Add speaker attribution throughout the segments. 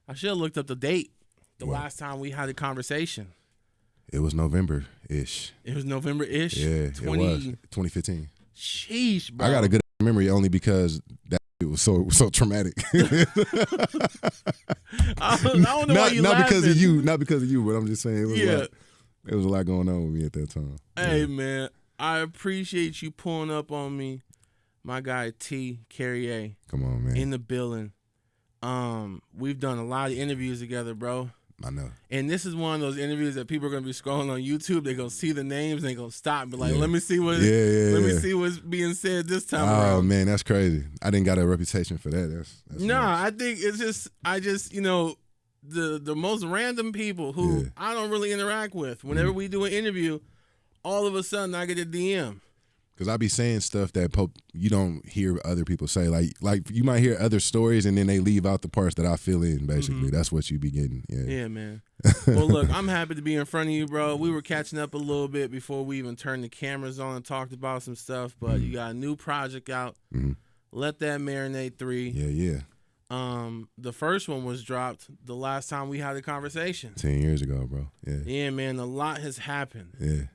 Speaker 1: I should have looked up the date. The
Speaker 2: What?
Speaker 1: last time we had a conversation.
Speaker 2: It was November-ish.
Speaker 1: It was November-ish.
Speaker 2: Yeah, it was 2015.
Speaker 1: Sheesh, bro.
Speaker 2: I got a good memory only because that it was so traumatic.
Speaker 1: I don't know why you
Speaker 2: not because of
Speaker 1: laughing.
Speaker 2: not because of you, but I'm just saying it was a lot going on with me at that time.
Speaker 1: Hey,
Speaker 2: Yeah.
Speaker 1: man, I appreciate you pulling up on me. My guy T. Carriér
Speaker 2: Come on, man.
Speaker 1: in the building. We've done a lot of interviews together, bro.
Speaker 2: I know.
Speaker 1: And this is one of those interviews that people are gonna be scrolling on YouTube. They're gonna see the names and they're gonna stop and be like, let me see what let me see what's being said this time
Speaker 2: Oh
Speaker 1: around.
Speaker 2: man, that's crazy. I didn't got a reputation for that. That's
Speaker 1: Nah,
Speaker 2: nuts.
Speaker 1: I think it's just the most random people who I don't really interact with. Whenever we do an interview, all of a sudden I get a DM.
Speaker 2: Because I be saying stuff that you don't hear other people say. Like you might hear other stories and then they leave out the parts that I fill in, basically. That's what you be getting.
Speaker 1: Yeah, man. Well, look, I'm happy to be in front of you, bro. We were catching up a little bit before we even turned the cameras on and talked about some stuff, but you got a new project out. Let That Marinate 3.
Speaker 2: Yeah.
Speaker 1: The first one was dropped the last time we had a conversation.
Speaker 2: 10 years ago, bro. Yeah.
Speaker 1: Yeah, man, a lot has happened.
Speaker 2: Yeah.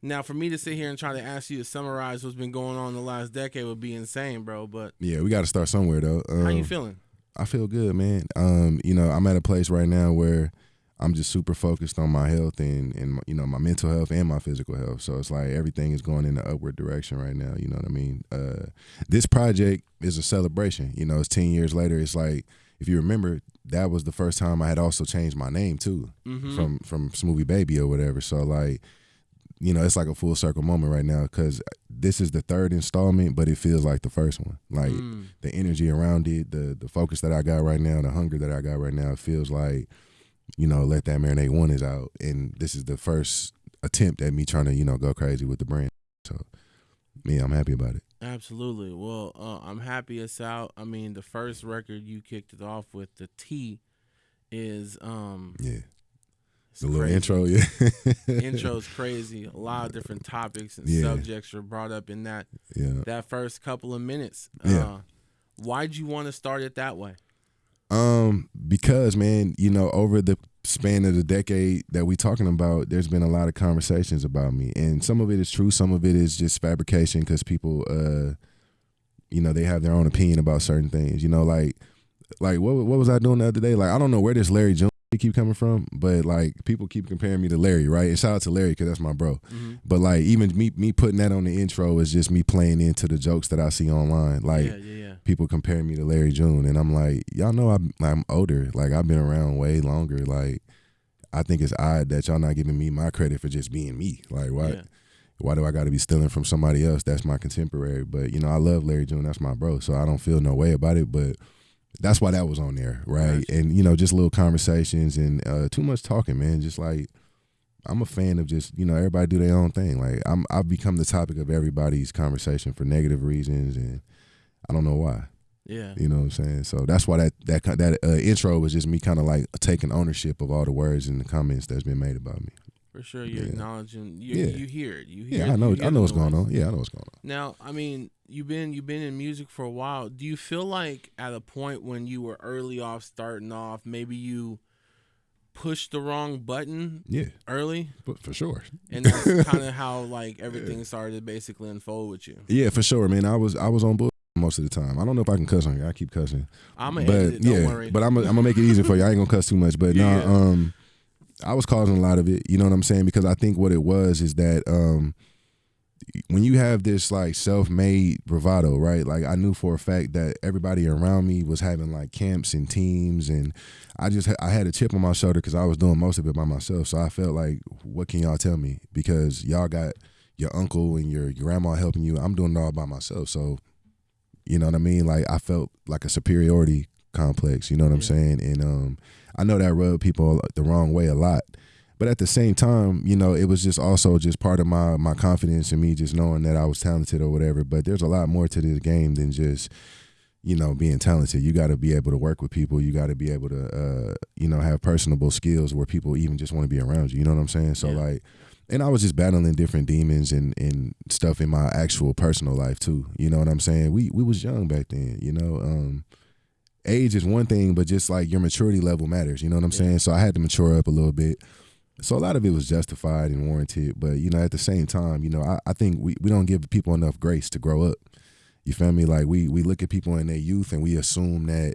Speaker 1: Now, for me to sit here and try to ask you to summarize what's been going on in the last decade would be insane, bro. But
Speaker 2: Yeah, we got to start somewhere, though.
Speaker 1: how you feeling?
Speaker 2: I feel good, man. I'm at a place right now where I'm just super focused on my health and my mental health and my physical health. So it's like everything is going in the upward direction right now. You know what I mean? This project is a celebration. It's 10 years later. It's like, if you remember, that was the first time I had also changed my name too, from Smoothie Baby or whatever. So like, it's like a full circle moment right now because this is the third installment, but it feels like the first one. Like the energy around it, the focus that I got right now, the hunger that I got right now, it feels like, Let That Marinate 1 is out. And this is the first attempt at me trying to, go crazy with the brand. So, yeah, I'm happy about it.
Speaker 1: Absolutely. Well, I'm happy it's out. I mean, the first record you kicked it off with, the T, is
Speaker 2: Yeah.
Speaker 1: it's
Speaker 2: The little
Speaker 1: crazy.
Speaker 2: intro, yeah.
Speaker 1: Intro's crazy. A lot of different topics and
Speaker 2: Yeah.
Speaker 1: subjects were brought up in that first couple of minutes.
Speaker 2: Yeah.
Speaker 1: Why'd you want to start it that way?
Speaker 2: Because, man, over the span of the decade that we talking about, there's been a lot of conversations about me, and some of it is true, some of it is just fabrication because people, they have their own opinion about certain things. Like what was I doing the other day? Like, I don't know where this Larry Jones keep coming from, but like people keep comparing me to Larry, right? And shout out to Larry because that's my bro. But like even me putting that on the intro is just me playing into the jokes that I see online. Like people comparing me to Larry June, and I'm like, y'all know I'm older. Like I've been around way longer. Like I think it's odd that y'all not giving me my credit for just being me. Like why?
Speaker 1: Yeah.
Speaker 2: Why do I got to be stealing from somebody else that's my contemporary? But I love Larry June. That's my bro, so I don't feel no way about it. But that's why that was on there, right?
Speaker 1: Gotcha.
Speaker 2: And just little conversations and too much talking, man. Just like I'm a fan of just everybody do their own thing. Like I've become the topic of everybody's conversation for negative reasons, and I don't know why.
Speaker 1: Yeah.
Speaker 2: You know what I'm saying? So that's why that intro was just me kind of like taking ownership of all the words and the comments that's been made about me.
Speaker 1: For sure, you're acknowledging. You hear it. You hear.
Speaker 2: Yeah, I know what's going
Speaker 1: noise.
Speaker 2: on. Yeah, I know what's going on.
Speaker 1: Now, I mean, you've been in music for a while. Do you feel like at a point when you were starting off, maybe you pushed the wrong button?
Speaker 2: Yeah,
Speaker 1: early,
Speaker 2: but for sure.
Speaker 1: And that's kind of how like everything started to basically unfold with you.
Speaker 2: Yeah, for sure, man. I was on bull most of the time. I don't know if I can cuss on here. I keep cussing.
Speaker 1: I'm gonna edit it. Don't worry.
Speaker 2: But I'm gonna make it easy for you. I ain't gonna cuss too much. But I was causing a lot of it. You know what I'm saying? Because I think what it was is that when you have this like self-made bravado, right? Like I knew for a fact that everybody around me was having like camps and teams, and I had a chip on my shoulder because I was doing most of it by myself. So I felt like, what can y'all tell me? Because y'all got your uncle and your grandma helping you. I'm doing it all by myself. So you know what I mean? Like I felt like a superiority complex. You know what I'm saying? And I know that rubbed people the wrong way a lot. But at the same time, it was just also just part of my confidence in me just knowing that I was talented or whatever. But there's a lot more to this game than just, being talented. You got to be able to work with people. You got to be able to, have personable skills where people even just want to be around you. You know what I'm saying? So like, and I was just battling different demons and stuff in my actual personal life too. You know what I'm saying? We was young back then, age is one thing, but just like your maturity level matters. You know what I'm saying? So I had to mature up a little bit. So a lot of it was justified and warranted, but at the same time, I think we don't give people enough grace to grow up. You feel me? Like we look at people in their youth and we assume that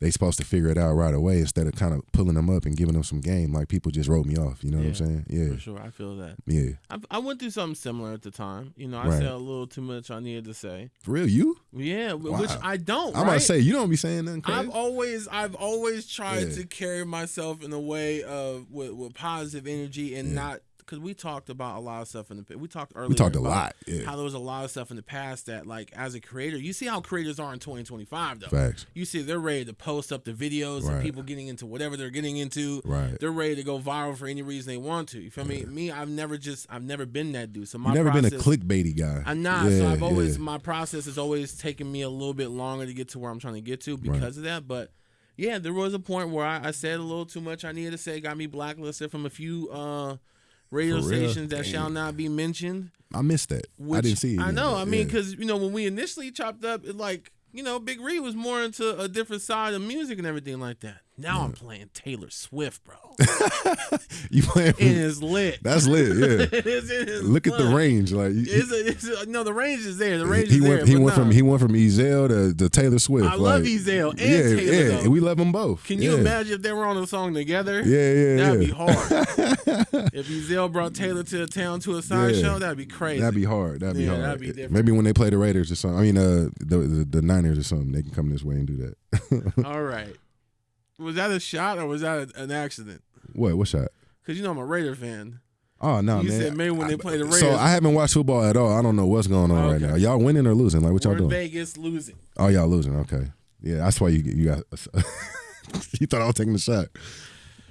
Speaker 2: they supposed to figure it out right away instead of kind of pulling them up and giving them some game. Like people just wrote me off. You know what I'm saying? Yeah,
Speaker 1: for sure. I feel that.
Speaker 2: Yeah,
Speaker 1: I went through something similar at the time. I said a little too much I needed to say.
Speaker 2: For real, you?
Speaker 1: Yeah, wow. Which I don't.
Speaker 2: I'm about to say you don't be saying nothing crazy.
Speaker 1: I've always tried to carry myself in a way of with positive energy and not. Because we talked about a lot of stuff we talked earlier. We
Speaker 2: talked
Speaker 1: a
Speaker 2: lot.
Speaker 1: How there was a lot of stuff in the past that, like, as a creator, you see how creators are in 2025, though.
Speaker 2: Facts.
Speaker 1: You see they're ready to post up the videos of people getting into whatever they're getting into.
Speaker 2: Right.
Speaker 1: They're ready to go viral for any reason they want to. You feel me? Me, I've never been that dude. So my
Speaker 2: You've never been a clickbaity guy.
Speaker 1: I'm not. So I've always my process has always taken me a little bit longer to get to where I'm trying to get to because of that. But yeah, there was a point where I said a little too much I needed to say. Got me blacklisted from a few radio stations that shall not be mentioned.
Speaker 2: I missed that. I didn't see it.
Speaker 1: I know. I mean, because when we initially chopped up, it Big Reid was more into a different side of music and everything like that. Now I'm playing Taylor Swift, bro.
Speaker 2: You playing?
Speaker 1: It is lit.
Speaker 2: That's lit. Yeah.
Speaker 1: It is
Speaker 2: Look at the range. Like
Speaker 1: the range is there. The range is there.
Speaker 2: He went from Ezell to Taylor Swift.
Speaker 1: I love Ezell and Taylor.
Speaker 2: Yeah, and we love them both.
Speaker 1: Can you imagine if they were on a song together?
Speaker 2: Yeah.
Speaker 1: That'd be hard. If Ezell brought Taylor to a town to a side show, that'd be crazy.
Speaker 2: That'd be hard. That'd be hard.
Speaker 1: That'd be different.
Speaker 2: Maybe when they play the Raiders or something. I mean, the Niners or something, they can come this way and do that.
Speaker 1: All right. Was that a shot or was that an accident?
Speaker 2: What shot?
Speaker 1: Because I'm a Raider fan.
Speaker 2: Oh, no,
Speaker 1: you
Speaker 2: man.
Speaker 1: You said maybe when they play the Raiders.
Speaker 2: So I haven't watched football at all. I don't know what's going on right now. Y'all winning or losing? Like, what y'all doing?
Speaker 1: Vegas losing.
Speaker 2: Oh, y'all losing. Okay. Yeah, that's why you got you thought I was taking the shot.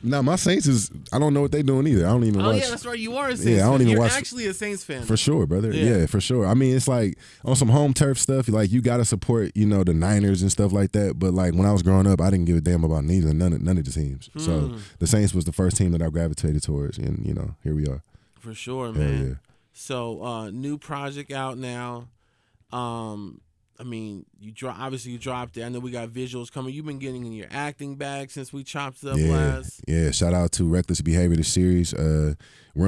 Speaker 2: No, my Saints is, I don't know what they doing either. I don't even watch.
Speaker 1: Oh, yeah, that's right. You are a Saints fan. I don't even watch. You're actually a Saints fan.
Speaker 2: For sure, brother. Yeah, for sure. I mean, it's like on some home turf stuff, like you got to support, the Niners and stuff like that. But like when I was growing up, I didn't give a damn about neither, none of the teams. So the Saints was the first team that I gravitated towards. And, here we are.
Speaker 1: For sure, man.
Speaker 2: Yeah.
Speaker 1: So new project out now. I mean, you dropped it. I know we got visuals coming. You've been getting in your acting bag since we chopped it up last.
Speaker 2: Yeah, shout out to Reckless Behavior, the series. We're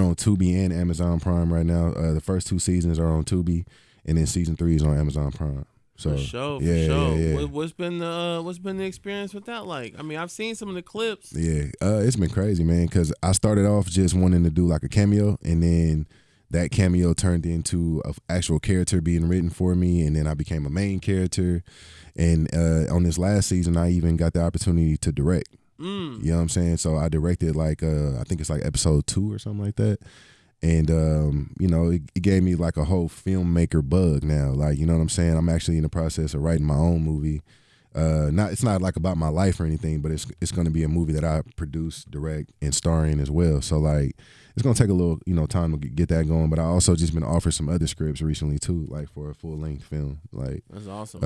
Speaker 2: on Tubi and Amazon Prime right now. The first 2 seasons are on Tubi, and then season 3 is on Amazon Prime. So,
Speaker 1: for sure. Yeah. What's been the experience with that like? I mean, I've seen some of the clips.
Speaker 2: Yeah, it's been crazy, man, because I started off just wanting to do like a cameo, and then that cameo turned into an actual character being written for me, and then I became a main character. And on this last season, I even got the opportunity to direct. You know what I'm saying? So I directed I think it's like episode 2 or something like that. And, it gave me like a whole filmmaker bug now. Like, you know what I'm saying? I'm actually in the process of writing my own movie. It's not like about my life or anything, but it's going to be a movie that I produce, direct, and star in as well. So like, it's going to take a little, time to get that going. But I also just been offered some other scripts recently too, like for a full length film. Like,
Speaker 1: that's awesome.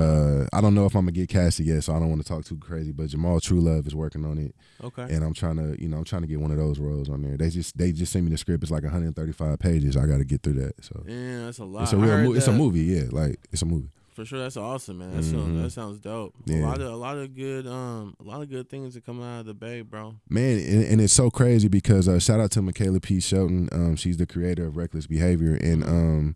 Speaker 2: I don't know if I'm gonna get casted yet, so I don't want to talk too crazy. But Jamal Truelove is working on it.
Speaker 1: Okay.
Speaker 2: And I'm trying to get one of those roles on there. They just sent me the script. It's like 135 pages. I got to get through that. So
Speaker 1: yeah, that's a lot.
Speaker 2: It's a real. It's a movie. Yeah, like it's a movie.
Speaker 1: For sure, that's awesome, man. That sounds dope.
Speaker 2: Yeah.
Speaker 1: A lot of good things are coming out of the Bay, bro.
Speaker 2: Man, and it's so crazy because shout out to Michaela P. Shelton. She's the creator of Reckless Behavior, and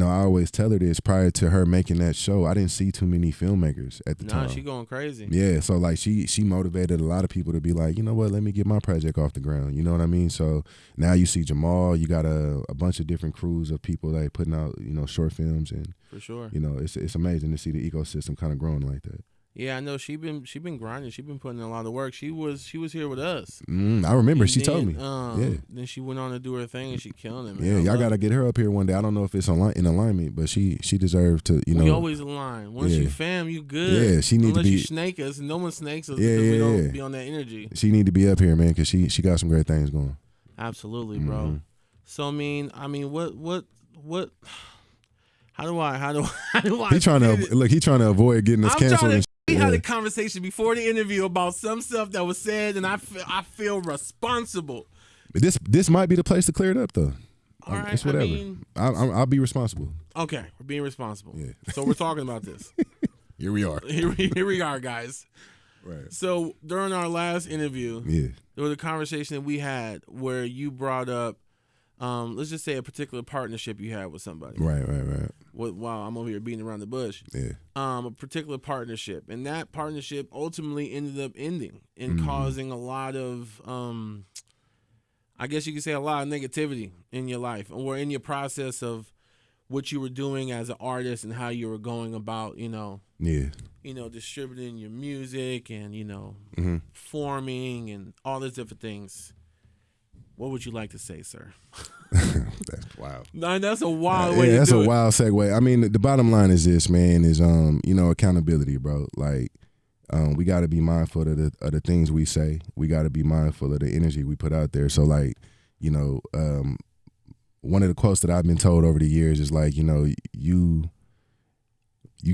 Speaker 2: I always tell her this. Prior to her making that show, I didn't see too many filmmakers at the time.
Speaker 1: Nah, she going crazy.
Speaker 2: Yeah, so like she motivated a lot of people to be like, you know what, let me get my project off the ground. You know what I mean? So now you see Jamal, you got a bunch of different crews of people that putting out short films, and
Speaker 1: for sure,
Speaker 2: it's amazing to see the ecosystem kind of growing like that.
Speaker 1: Yeah, I know she been grinding. She been putting in a lot of work. She was here with us.
Speaker 2: I remember. She told me.
Speaker 1: Then she went on to do her thing and she killing it, man.
Speaker 2: Yeah, y'all gotta get her up here one day. I don't know if it's in alignment, but she deserved to. We
Speaker 1: always align. Once you fam, you good.
Speaker 2: Yeah, she need
Speaker 1: Unless
Speaker 2: to be.
Speaker 1: You snake us, and no one snakes us because we don't be on that energy.
Speaker 2: She need to be up here, man, because she got some great things going.
Speaker 1: Absolutely, bro. So I mean, what? How do I?
Speaker 2: He trying to avoid getting us canceled.
Speaker 1: We had a conversation before the interview about some stuff that was said, and I feel responsible.
Speaker 2: This might be the place to clear it up, though.
Speaker 1: All right,
Speaker 2: it's whatever. I'll be responsible.
Speaker 1: Okay, we're being responsible.
Speaker 2: Yeah.
Speaker 1: So we're talking about this.
Speaker 2: Here we are.
Speaker 1: Here we are, guys.
Speaker 2: Right.
Speaker 1: So during our last interview, there was a conversation that we had where you brought up, let's just say a particular partnership you had with somebody.
Speaker 2: Right.
Speaker 1: Wow, I'm over here beating around the bush.
Speaker 2: Yeah.
Speaker 1: A particular partnership, and that partnership ultimately ended up ending and causing a lot of, I guess you could say, a lot of negativity in your life or in your process of what you were doing as an artist and how you were going about, distributing your music and, performing and all those different things. What would you like to say, sir?
Speaker 2: That's wild.
Speaker 1: No, that's a wild way to do it.
Speaker 2: That's a wild segue. I mean, the bottom line is this, man, is, accountability, bro. Like, we got to be mindful of the things we say. We got to be mindful of the energy we put out there. So, like, one of the quotes that I've been told over the years is like, you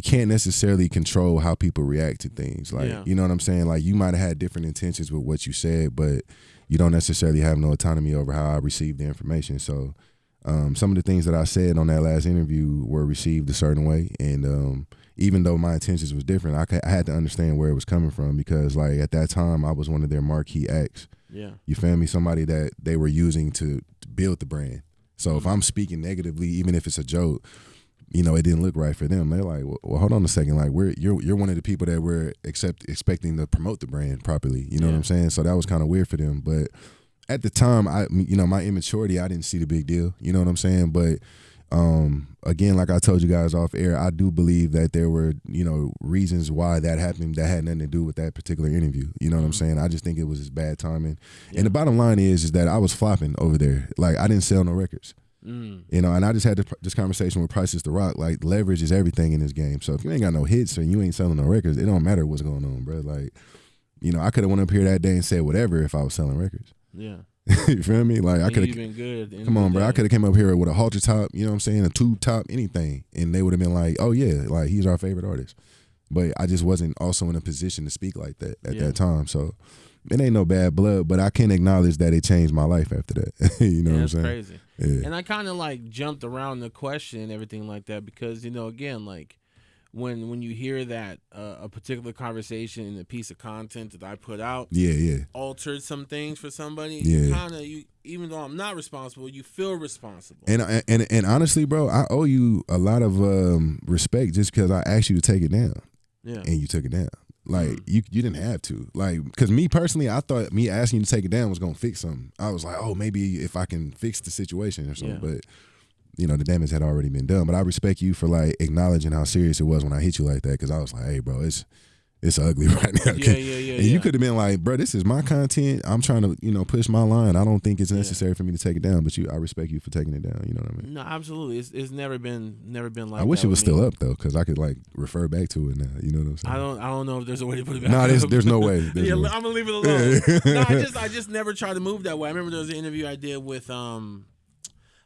Speaker 2: can't necessarily control how people react to things. Like, you know what I'm saying? Like, you might have had different intentions with what you said, but you don't necessarily have no autonomy over how I received the information. So some of the things that I said on that last interview were received a certain way. And even though my intentions was different, I had to understand where it was coming from because, like, at that time, I was one of their marquee acts.
Speaker 1: Yeah.
Speaker 2: You feel me? Somebody that they were using to build the brand. So if I'm speaking negatively, even if it's a joke, it didn't look right for them. They're like, well, hold on a second. Like, you're one of the people that we're expecting to promote the brand properly. You know what I'm saying? So that was kind of weird for them. But at the time, my immaturity, I didn't see the big deal. You know what I'm saying? But again, like I told you guys off air, I do believe that there were, reasons why that happened that had nothing to do with that particular interview. You know what I'm saying? I just think it was just bad timing. Yeah. And the bottom line is that I was flopping over there. Like, I didn't sell no records. And I just had this conversation with Prices to Rock. Like, leverage is everything in this game. So if you ain't got no hits and you ain't selling no records, it don't matter what's going on, bro. Like, I could have went up here that day and said whatever if I was selling records.
Speaker 1: Yeah.
Speaker 2: You feel me? Like, I could have
Speaker 1: been good.
Speaker 2: Come on, bro. I could have came up here with a halter top, you know what I'm saying, a tube top, anything, and they would have been like, "Oh yeah, like he's our favorite artist." But I just wasn't also in a position to speak like that at that time. So it ain't no bad blood, but I can acknowledge that it changed my life after that. You know what I'm saying?
Speaker 1: That's crazy.
Speaker 2: Yeah.
Speaker 1: And I kind of like jumped around the question and everything like that because again, like when you hear that a particular conversation in a piece of content that I put out, altered some things for somebody, you even though I'm not responsible, you feel responsible.
Speaker 2: And honestly, bro, I owe you a lot of respect just because I asked you to take it down, and you took it down. Like you didn't have to, like, because me personally, I thought me asking you to take it down was gonna fix something. I was like, oh, maybe if I can fix the situation or something, but. The damage had already been done. But I respect you for, like, acknowledging how serious it was when I hit you like that, because I was like, hey, bro, it's ugly right now. And you could have been like, bro, this is my content. I'm trying to, push my line. I don't think it's necessary for me to take it down, but I respect you for taking it down. You know what I mean?
Speaker 1: No, absolutely. It's never been like.
Speaker 2: I wish it was still up though, because I could like refer back to it now. You know what I'm saying?
Speaker 1: I don't know if there's a way to put it back.
Speaker 2: No, there's no way.
Speaker 1: No way. I'm gonna leave it alone. No, I just never tried to move that way. I remember there was an interview I did with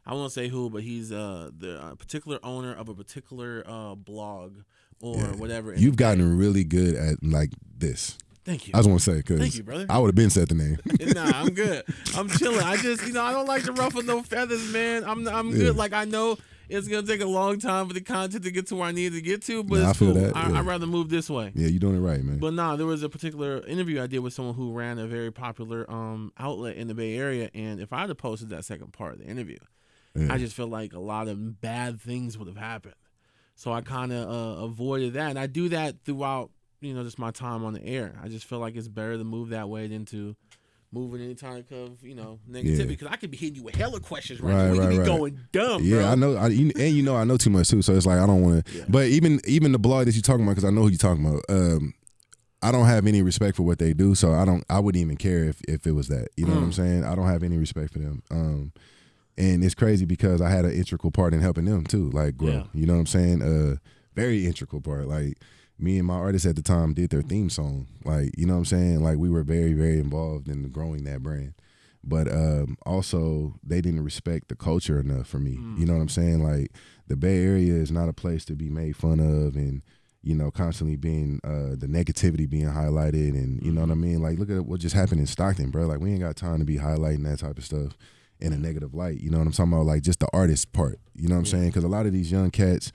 Speaker 1: I won't say who, but he's the particular owner of a particular blog or whatever.
Speaker 2: You've gotten really good at like this.
Speaker 1: Thank you.
Speaker 2: I just want to say, because
Speaker 1: thank you, brother.
Speaker 2: I would have been said the name.
Speaker 1: Nah, I'm good. I'm chilling. I just, I don't like to ruffle no feathers, man. I'm good. Like, I know it's gonna take a long time for the content to get to where I need to get to, but it's cool. I'd rather move this way.
Speaker 2: Yeah, you're doing it right, man.
Speaker 1: But there was a particular interview I did with someone who ran a very popular outlet in the Bay Area, and if I'd have posted that second part of the interview, I just feel like a lot of bad things would have happened. So I kind of avoided that. And I do that throughout, just my time on the air. I just feel like it's better to move that way than to moving any type of, negativity. Because I could be hitting you with hella questions right now. We could be going dumb, bro.
Speaker 2: I know. I know too much too. So it's like, I don't want to. Yeah. But even the blog that you're talking about, because I know who you're talking about, I don't have any respect for what they do. So I wouldn't even care if it was that. You know what I'm saying? I don't have any respect for them. And it's crazy because I had an integral part in helping them too, like grow. Yeah. You know what I'm saying? Very integral part. Like, me and my artists at the time did their theme song. Like, you know what I'm saying? Like, we were very, very involved in growing that brand. But also, they didn't respect the culture enough for me. You know what I'm saying? Like, the Bay Area is not a place to be made fun of and, constantly being, the negativity being highlighted. And, you know what I mean? Like, look at what just happened in Stockton, bro. Like, we ain't got time to be highlighting that type of stuff in a negative light. You know what I'm talking about? Like, just the artist part. You know what I'm saying? Because a lot of these young cats,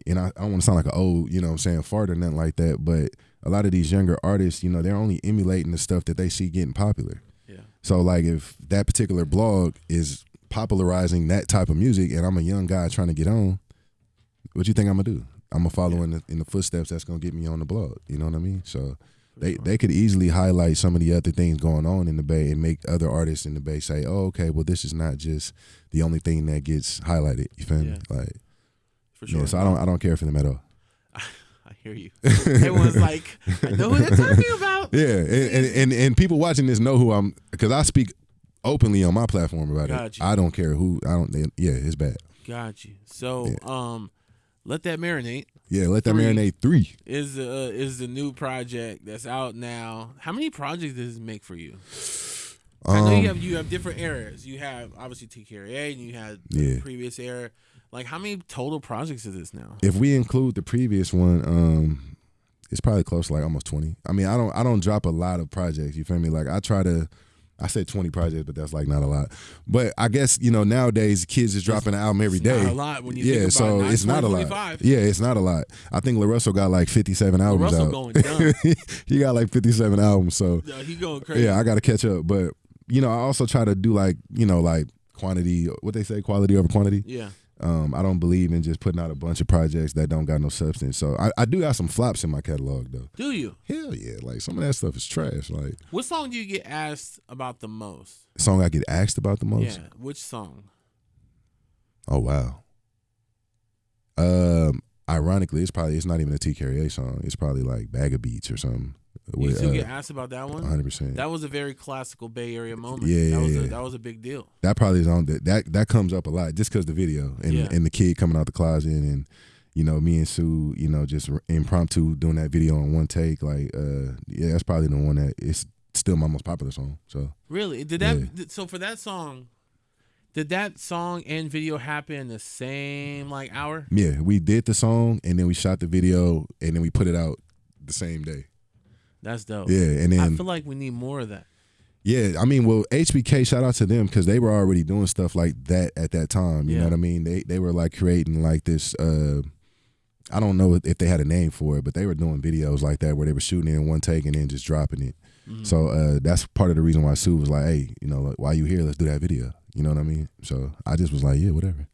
Speaker 2: and I don't want to sound like an old, you know what I'm saying, fart or nothing like that, but a lot of these younger artists, you know, they're only emulating the stuff that they see getting popular.
Speaker 1: Yeah.
Speaker 2: So like if that particular blog is popularizing that type of music and I'm a young guy trying to get on, what you think I'm gonna do? I'm gonna follow in the footsteps that's gonna get me on the blog. You know what I mean? So they could easily highlight some of the other things going on in the Bay and make other artists in the Bay say, oh, okay, well, this is not just the only thing that gets highlighted. You feel me? Like,
Speaker 1: for sure.
Speaker 2: Yeah, so I don't care for them at all.
Speaker 1: I hear you. Everyone's like, I know who they're talking about.
Speaker 2: Yeah, and people watching this know who I'm, because I speak openly on my platform about it. I don't care who. It's bad.
Speaker 1: Got you. So, Let That Marinate.
Speaker 2: Yeah, Let That Marinate 3
Speaker 1: is the new project that's out now. How many projects does it make for you? I know you have different eras. You have obviously Carriér and you had the previous era. Like, how many total projects is this now?
Speaker 2: If we include the previous one, it's probably close to like almost 20. I mean, I don't drop a lot of projects. You feel me? Like I said 20 projects, but that's like not a lot. But I guess, you know, nowadays kids is dropping an album every day.
Speaker 1: Not a lot when you think about
Speaker 2: so it's not a lot. Yeah, it's not a lot. I think LaRussell got like 57 albums out.
Speaker 1: Going dumb.
Speaker 2: He got like 57 albums. So
Speaker 1: he going crazy.
Speaker 2: Yeah, I got to catch up. But, you know, I also try to do like, you know, like quantity, what they say, quality over quantity.
Speaker 1: Yeah.
Speaker 2: I don't believe in just putting out a bunch of projects that don't got no substance. So I do got some flops in my catalog though.
Speaker 1: Do you?
Speaker 2: Hell yeah. Like some of that stuff is trash. Like,
Speaker 1: what song do you get asked about the most?
Speaker 2: Song I get asked about the most?
Speaker 1: Yeah. Which song?
Speaker 2: Oh wow. Ironically, it's not even a Carriér song. It's probably like Bag of Beats or something.
Speaker 1: You still get asked about that one?
Speaker 2: 100%.
Speaker 1: That was a very classical Bay Area moment.
Speaker 2: Yeah,
Speaker 1: that was a big deal.
Speaker 2: That probably is on that comes up a lot just because the video and the kid coming out the closet and, you know, me and Sue, you know, just impromptu doing that video on one take. Like, that's probably the one that is still my most popular song. So
Speaker 1: really, so for that song, did that song and video happen in the same like hour?
Speaker 2: Yeah, we did the song and then we shot the video and then we put it out the same day. That's dope. Yeah, and then
Speaker 1: I feel like we need more of that.
Speaker 2: Yeah, I mean, well, HBK, shout out to them because they were already doing stuff like that at that time. You know what I mean? They were like creating like this. I don't know if they had a name for it, but they were doing videos like that where they were shooting it in one take and then just dropping it. Mm-hmm. So that's part of the reason why Sue was like, "Hey, you know, like, while you here, let's do that video." You know what I mean? So I just was like, "Yeah, whatever."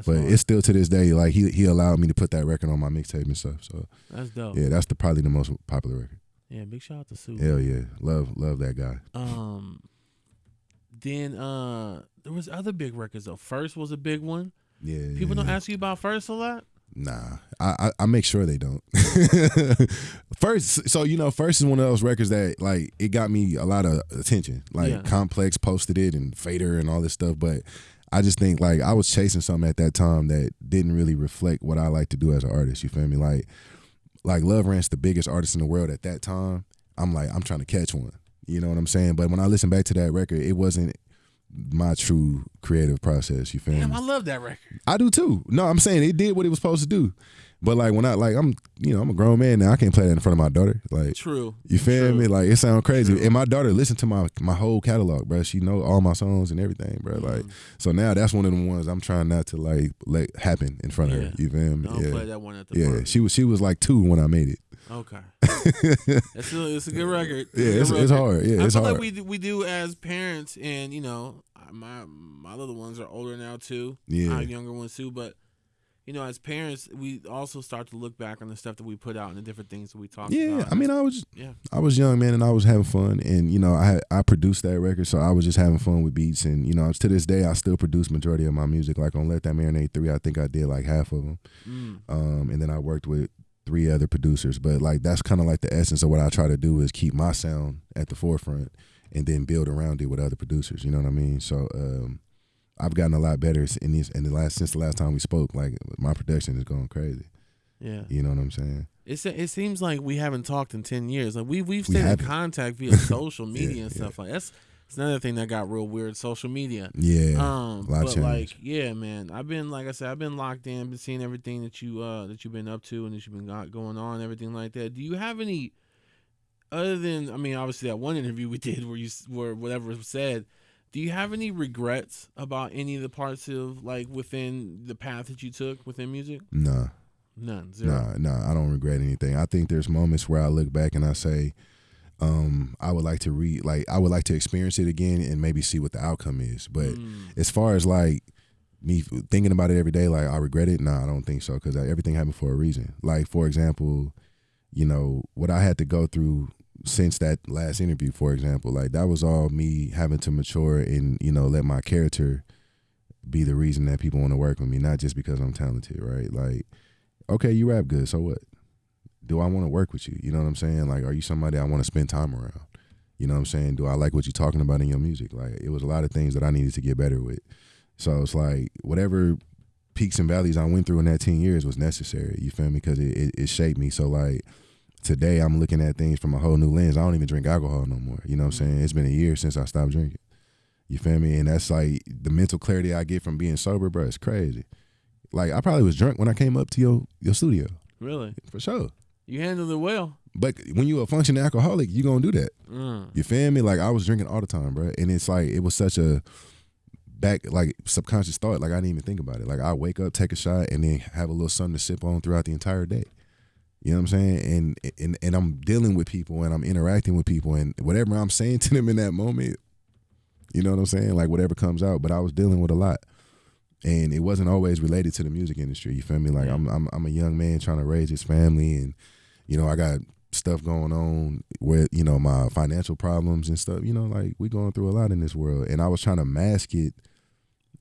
Speaker 2: But it's still to this day, like he allowed me to put that record on my mixtape and stuff. So
Speaker 1: that's dope.
Speaker 2: Yeah, that's probably the most popular record.
Speaker 1: Yeah, big shout out to Sue.
Speaker 2: Hell yeah, love that guy.
Speaker 1: Then there was other big records though. First was a big one.
Speaker 2: Yeah.
Speaker 1: People don't ask you about First a lot.
Speaker 2: Nah, I make sure they don't. First is one of those records that like it got me a lot of attention. Like Complex posted it and Fader and all this stuff, but I just think like I was chasing something at that time that didn't really reflect what I like to do as an artist. You feel me? Like Love Rant's the biggest artist in the world at that time. I'm trying to catch one. You know what I'm saying? But when I listen back to that record, it wasn't my true creative process. You feel me?
Speaker 1: I love that record.
Speaker 2: I do too. No, I'm saying it did what it was supposed to do. But like when I'm a grown man now. I can't play that in front of my daughter. Like,
Speaker 1: true.
Speaker 2: You feel me? Like it sounds crazy. True. And my daughter listened to my whole catalog, bro. She know all my songs and everything, bro. Like, so now that's one of the ones I'm trying not to like let happen in front of her. You feel me?
Speaker 1: Don't play that one at the party.
Speaker 2: She was like 2 when I made it.
Speaker 1: Okay. It's a good record.
Speaker 2: It's hard. Yeah, it's hard.
Speaker 1: I feel like we do as parents, and you know, my little ones are older now too. Yeah. I have younger ones too, but you know, as parents, we also start to look back on the stuff that we put out and the different things that we talk about.
Speaker 2: Yeah, I mean, I was young, man, and I was having fun, and you know, I produced that record, so I was just having fun with beats, and you know, to this day, I still produce majority of my music. Like on Let That Marinate 3, I think I did like half of them, and then I worked with 3 other producers, but like that's kind of like the essence of what I try to do is keep my sound at the forefront, and then build around it with other producers. You know what I mean? So. I've gotten a lot better since the last time we spoke. Like my production is going crazy. Yeah, you know what I'm saying.
Speaker 1: It seems like we haven't talked in 10 years. Like we've stayed in contact via social media and stuff like that's another thing that got real weird. Social media. Yeah. But like man, I've been locked in, been seeing everything that you've been up to and that you've been going on, everything like that. Do you have any other than obviously that one interview we did where whatever was said? Do you have any regrets about any of the parts of like within the path that you took within music?
Speaker 2: Nah.
Speaker 1: None. Zero.
Speaker 2: Nah, I don't regret anything. I think there's moments where I look back and I say, I would like to I would like to experience it again and maybe see what the outcome is. But as far as like me thinking about it every day, like I regret it, nah, I don't think so, because everything happened for a reason. Like, for example, you know, what I had to go through since that last interview, for example, like that was all me having to mature and, you know, let my character be the reason that people want to work with me, not just because I'm talented, right? Like, okay, you rap good, so what? Do I want to work with you? You know what I'm saying? Like, are you somebody I want to spend time around? You know what I'm saying? Do I like what you're talking about in your music? Like, it was a lot of things that I needed to get better with. So it's like whatever peaks and valleys I went through in that 10 years was necessary, you feel me? Because it shaped me. So like today I'm looking at things from a whole new lens. I don't even drink alcohol no more. You know what I'm saying? It's been a year since I stopped drinking. You feel me? And that's like the mental clarity I get from being sober, bro. It's crazy. Like, I probably was drunk when I came up to your studio.
Speaker 1: Really?
Speaker 2: For sure.
Speaker 1: You handled it well.
Speaker 2: But when you're a functioning alcoholic, you gonna do that. You feel me? Like, I was drinking all the time, bro. And it's like, it was such a subconscious thought. Like, I didn't even think about it. Like, I wake up, take a shot, and then have a little something to sip on throughout the entire day. You know what I'm saying? And I'm dealing with people and I'm interacting with people, and whatever I'm saying to them in that moment, you know what I'm saying? Like, whatever comes out. But I was dealing with a lot. And it wasn't always related to the music industry. You feel me? Like, I'm a young man trying to raise his family, and, you know, I got stuff going on with, you know, my financial problems and stuff. You know, like, we going through a lot in this world. And I was trying to mask it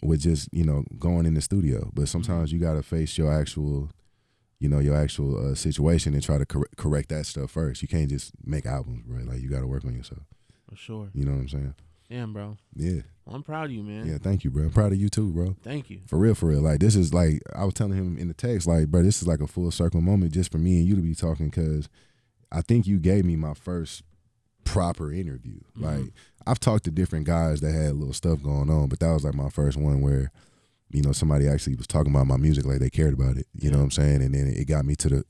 Speaker 2: with just, you know, going in the studio. But sometimes you got to face your actual, you know, situation and try to correct that stuff first. You can't just make albums, bro. Like, you got to work on yourself.
Speaker 1: For sure.
Speaker 2: You know what I'm saying?
Speaker 1: Damn, bro.
Speaker 2: Yeah.
Speaker 1: Well, I'm proud of you, man.
Speaker 2: Yeah, thank you, bro. I'm proud of you too, bro.
Speaker 1: Thank you.
Speaker 2: For real, for real. Like, this is like, I was telling him in the text, like, bro, this is like a full circle moment just for me and you to be talking, because I think you gave me my first proper interview. Like, I've talked to different guys that had little stuff going on, but that was like my first one where, you know, somebody actually was talking about my music like they cared about it. You know what I'm saying? And then it got me to the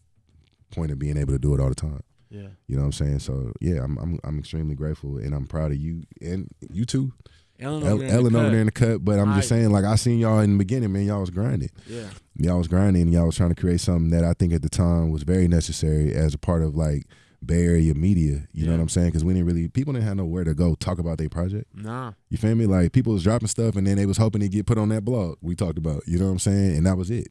Speaker 2: point of being able to do it all the time.
Speaker 1: Yeah. You
Speaker 2: know what I'm saying? So yeah, I'm extremely grateful, and I'm proud of you and you too. Ellen over there in the cut. But I'm just saying, like, I seen y'all in the beginning, man. Y'all was grinding. Yeah. Y'all was grinding, and y'all was trying to create something that I think at the time was very necessary as a part of, like, Bay Area media. You know what I'm saying? Because people didn't have nowhere to go talk about their project.
Speaker 1: Nah.
Speaker 2: You feel me? Like, people was dropping stuff, and then they was hoping to get put on that blog we talked about. You know what I'm saying? And that was it.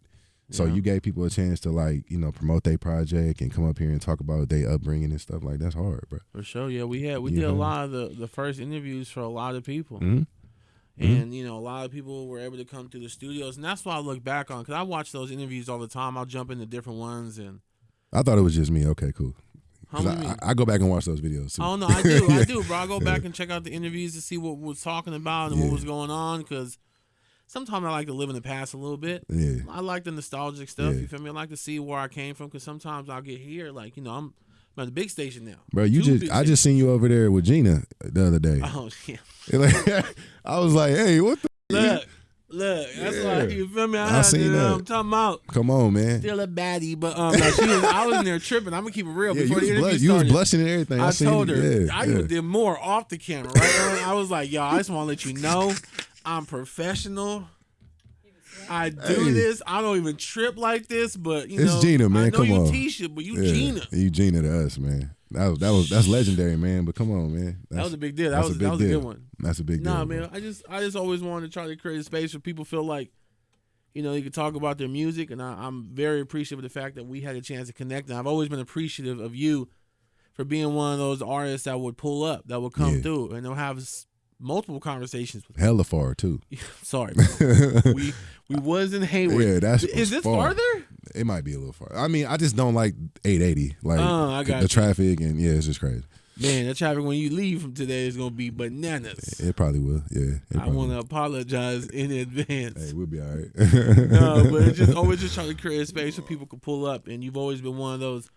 Speaker 2: So you gave people a chance to, like, you know, promote their project and come up here and talk about their upbringing and stuff. Like, that's hard, bro.
Speaker 1: For sure. Yeah, we did a lot of the first interviews for a lot of people. And, you know, a lot of people were able to come to the studios. And that's what I look back on, because I watch those interviews all the time. I'll jump into different ones. And
Speaker 2: I thought it was just me. Okay, cool. I go back and watch those videos too.
Speaker 1: Oh, no, I do. I do, bro. I go back and check out the interviews to see what was talking about and what was going on, because sometimes I like to live in the past a little bit. Yeah. I like the nostalgic stuff. You feel me? I like to see where I came from, because sometimes I'll get here, like, you know, I'm at the big station now.
Speaker 2: Bro, I just seen you over there with Gina the other day.
Speaker 1: Oh, yeah.
Speaker 2: I was like, hey, what the?
Speaker 1: Look, that's why, you feel me? I seen that. I'm talking about.
Speaker 2: Come on, man.
Speaker 1: Still a baddie, but I was in there tripping. I'm gonna keep it real. Before the interview started,
Speaker 2: you was blushing and everything.
Speaker 1: I told her. I even did more off the camera, right? I was like, yo, I just want to let you know, I'm professional. I do this. I don't even trip like this, but you know,
Speaker 2: it's Gina, man.
Speaker 1: I know
Speaker 2: come on,
Speaker 1: Tisha, but you Gina.
Speaker 2: You Gina to us, man. That's legendary, man. But come on, man.
Speaker 1: That was a big deal. That was a good one.
Speaker 2: That's a big deal.
Speaker 1: Nah, man. I just always wanted to try to create a space where people feel like, you know, you could talk about their music, and I'm very appreciative of the fact that we had a chance to connect. And I've always been appreciative of you for being one of those artists that would pull up, that would come through, and they'll have multiple conversations with
Speaker 2: hella far too.
Speaker 1: Sorry, we was in Hayward.
Speaker 2: Yeah,
Speaker 1: is this farther?
Speaker 2: It might be a little far. I mean, I just don't like 880, like the traffic, and it's just crazy.
Speaker 1: Man, the traffic when you leave from today is gonna be bananas.
Speaker 2: It probably will. Yeah,
Speaker 1: I want to apologize in advance.
Speaker 2: Hey, we'll be all right.
Speaker 1: No, but it's just always just trying to create a space where people can pull up, and you've always been one of those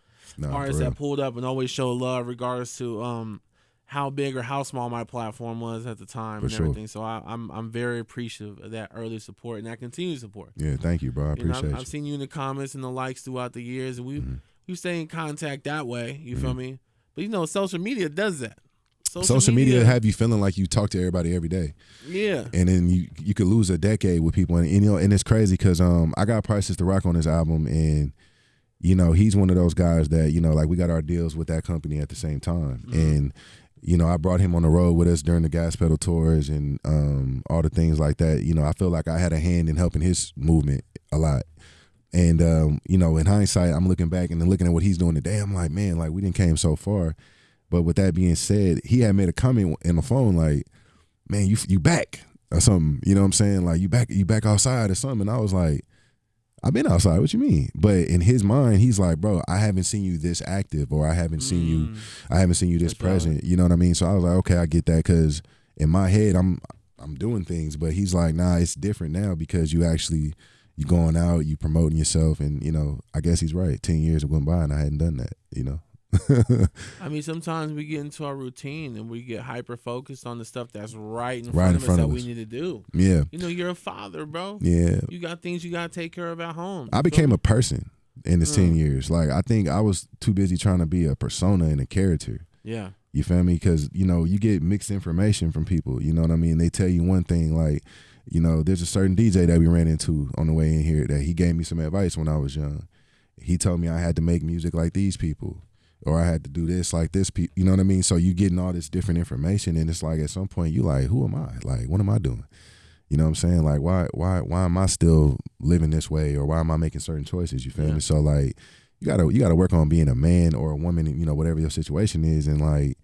Speaker 1: artists that pulled up and always show love, regardless to how big or how small my platform was at the time and everything. So I'm very appreciative of that early support and that continued support.
Speaker 2: Yeah, thank you, bro. I appreciate it.
Speaker 1: I've seen you in the comments and the likes throughout the years, and we stay in contact that way. You feel me? But you know, social media does that.
Speaker 2: Social media have you feeling like you talk to everybody every day.
Speaker 1: Yeah.
Speaker 2: And then you could lose a decade with people, and you know, and it's crazy because I got Prices to Rock on this album, and you know, he's one of those guys that, you know, like we got our deals with that company at the same time. And, you know, I brought him on the road with us during the Gas Pedal tours and all the things like that. You know, I feel like I had a hand in helping his movement a lot. And, you know, in hindsight, I'm looking back and then looking at what he's doing today. I'm like, man, like we didn't came so far. But with that being said, he had made a comment in the phone like, man, you back or something. You know what I'm saying? Like you back outside or something. And I was like, I've been outside. What you mean? But in his mind, he's like, bro, I haven't seen you this active, or I haven't seen you this present. You know what I mean? So I was like, okay, I get that, because in my head, I'm doing things. But he's like, nah, it's different now because you going out, you promoting yourself, and you know, I guess he's right. 10 years have gone by and I hadn't done that. You know.
Speaker 1: I mean, sometimes we get into our routine and we get hyper focused on the stuff that's right in front of us that we need to do.
Speaker 2: Yeah.
Speaker 1: You know, you're a father, bro.
Speaker 2: Yeah.
Speaker 1: You got things you got to take care of at home.
Speaker 2: I became a person in this 10 years. Like, I think I was too busy trying to be a persona and a character.
Speaker 1: Yeah.
Speaker 2: You feel me? Because, you know, you get mixed information from people. You know what I mean? They tell you one thing, like, you know, there's a certain DJ that we ran into on the way in here that he gave me some advice when I was young. He told me I had to make music like these people, or I had to do this like this, you know what I mean? So you getting all this different information, and it's like at some point you like, who am I? Like, what am I doing? You know what I'm saying? Like, why am I still living this way, or why am I making certain choices? You feel me? So like, you gotta work on being a man or a woman, you know, whatever your situation is, and like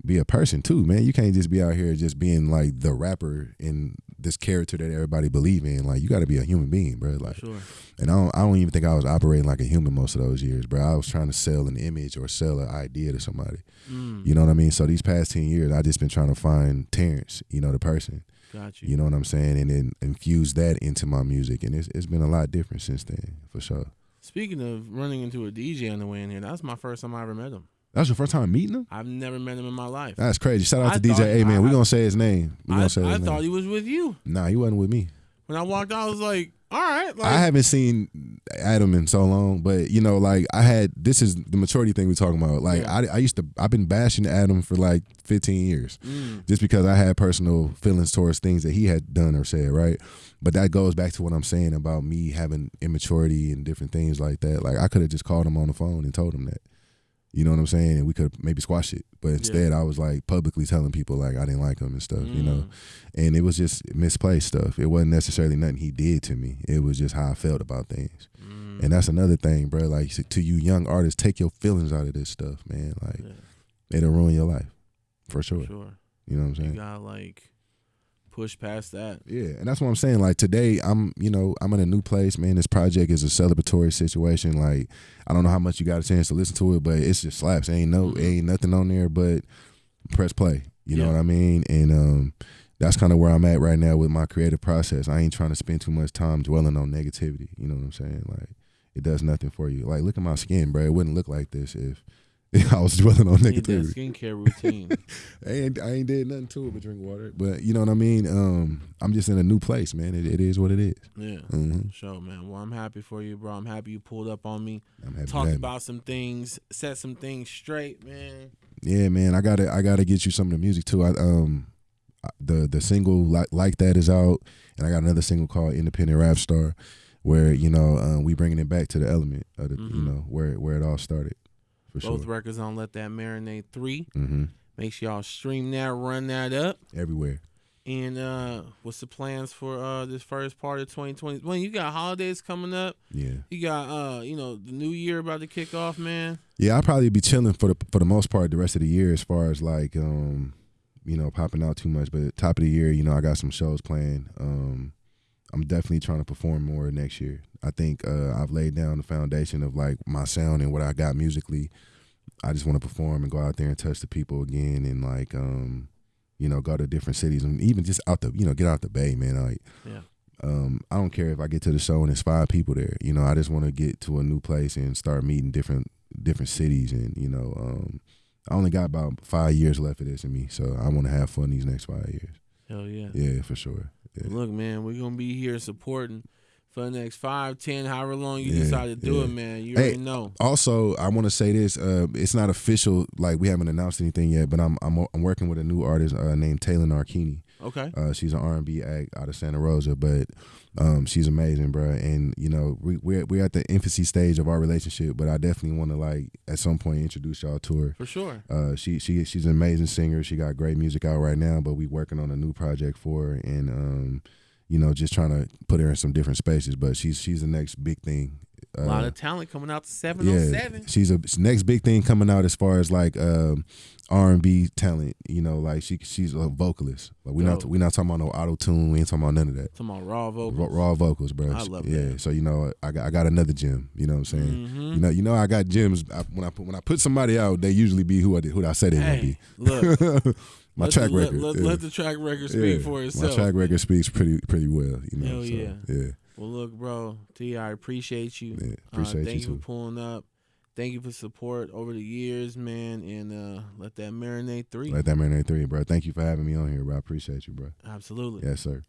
Speaker 2: be a person too, man. You can't just be out here just being like the rapper in this character that everybody believe in. Like, you got to be a human being, bro. Like,
Speaker 1: sure.
Speaker 2: And I don't even think I was operating like a human most of those years, bro. I was trying to sell an image or sell an idea to somebody. You know what I mean? So these past 10 years, I just been trying to find Terrence, you know, the person.
Speaker 1: Got you.
Speaker 2: You know what I'm saying? And then infuse that into my music, and it's been a lot different since then, for sure.
Speaker 1: Speaking of running into a DJ on the way in here, that's my first time I ever met him.
Speaker 2: That was your first time meeting him?
Speaker 1: I've never met him in my life.
Speaker 2: That's crazy. Shout out to DJ A, man. We're going to say his name.
Speaker 1: I thought he was with you.
Speaker 2: Nah, he wasn't with me.
Speaker 1: When I walked out, I was like, all right. Like,
Speaker 2: I haven't seen Adam in so long, but, you know, like, this is the maturity thing we're talking about. Like, I've been bashing Adam for like 15 years just because I had personal feelings towards things that he had done or said, right? But that goes back to what I'm saying about me having immaturity and different things like that. Like, I could have just called him on the phone and told him that. You know what I'm saying? And we could maybe squash it. But instead, I was like publicly telling people like I didn't like him and stuff, you know? And it was just misplaced stuff. It wasn't necessarily nothing he did to me. It was just how I felt about things. And that's another thing, bro. Like, to you young artists, take your feelings out of this stuff, man. Like, it'll ruin your life. For sure. You know what I'm saying?
Speaker 1: You gotta, like, push past that. Yeah,
Speaker 2: and that's what I'm saying. Like, today, I'm in a new place, man. This project is a celebratory situation. Like, I don't know how much you got a chance to listen to it, but it's just slaps. Ain't nothing on there but press play. You know what I mean? And that's kind of where I'm at right now with my creative process. I ain't trying to spend too much time dwelling on negativity. You know what I'm saying? Like, it does nothing for you. Like, look at my skin, bro. It wouldn't look like this if I was dwelling on negativity.
Speaker 1: Skincare routine.
Speaker 2: I ain't did nothing to it but drink water. But you know what I mean? I'm just in a new place, man. It is what it is.
Speaker 1: Yeah. Sure, man. Well, I'm happy for you, bro. I'm happy you pulled up on me.
Speaker 2: I'm happy.
Speaker 1: Talked about some things, set some things straight, man.
Speaker 2: Yeah, man. I gotta get you some of the music too. The single like that is out, and I got another single called Independent Rap Star, where we bringing it back to the element of the where it all started.
Speaker 1: Both records on Let That Marinate 3. Make sure y'all stream that, run that up.
Speaker 2: Everywhere.
Speaker 1: And what's the plans for this first part of 2020? Well, you got holidays coming up.
Speaker 2: Yeah.
Speaker 1: You got the new year about to kick off, man.
Speaker 2: Yeah, I'll probably be chilling for the most part the rest of the year as far as like popping out too much. But top of the year, I got some shows planned. I'm definitely trying to perform more next year. I think I've laid down the foundation of like my sound and what I got musically. I just want to perform and go out there and touch the people again, and like go to different cities and even just out the get out the Bay, man. Like I don't care if I get to the show and there's 5 people there. I just want to get to a new place and start meeting different cities, and I only got about 5 years left of this in me, so I want to have fun these next 5 years.
Speaker 1: Hell yeah.
Speaker 2: Yeah, for sure. Yeah.
Speaker 1: Look, man, we're going to be here supporting for the next 5, 10, however long you decide to do it, man. You already know.
Speaker 2: Also, I want to say this. It's not official, like we haven't announced anything yet, but I'm working with a new artist named Taylor Narkini.
Speaker 1: Okay.
Speaker 2: She's an R&B act out of Santa Rosa, but she's amazing, bro. And you know, we're at the infancy stage of our relationship, but I definitely want to like at some point introduce y'all to her.
Speaker 1: For sure.
Speaker 2: She's an amazing singer. She got great music out right now, but we working on a new project for her, and you know, just trying to put her in some different spaces. But she's the next big thing.
Speaker 1: A lot of talent coming out to 707.
Speaker 2: Yeah, she's a next big thing coming out as far as like R&B talent. You know, like she's a vocalist. Like we not talking about no auto tune. We ain't talking about none of that.
Speaker 1: Talking about raw vocals.
Speaker 2: Raw vocals, bro.
Speaker 1: I love that.
Speaker 2: Yeah. So you know, I got another gem. You know what I'm saying?
Speaker 1: Mm-hmm.
Speaker 2: You know, I got gems. When I put somebody out, they usually be who I say they're gonna be.
Speaker 1: Look.
Speaker 2: My track record.
Speaker 1: Let the track record speak for itself.
Speaker 2: My track record speaks pretty well. You know.
Speaker 1: Hell
Speaker 2: so,
Speaker 1: yeah.
Speaker 2: Yeah.
Speaker 1: Well, look, bro, T, I appreciate you.
Speaker 2: Yeah, appreciate you
Speaker 1: thank you
Speaker 2: too.
Speaker 1: for pulling up. Thank you for support over the years, man. And let that marinate 3.
Speaker 2: Let that marinate 3, bro. Thank you for having me on here, bro. I appreciate you, bro.
Speaker 1: Absolutely.
Speaker 2: Yes, sir.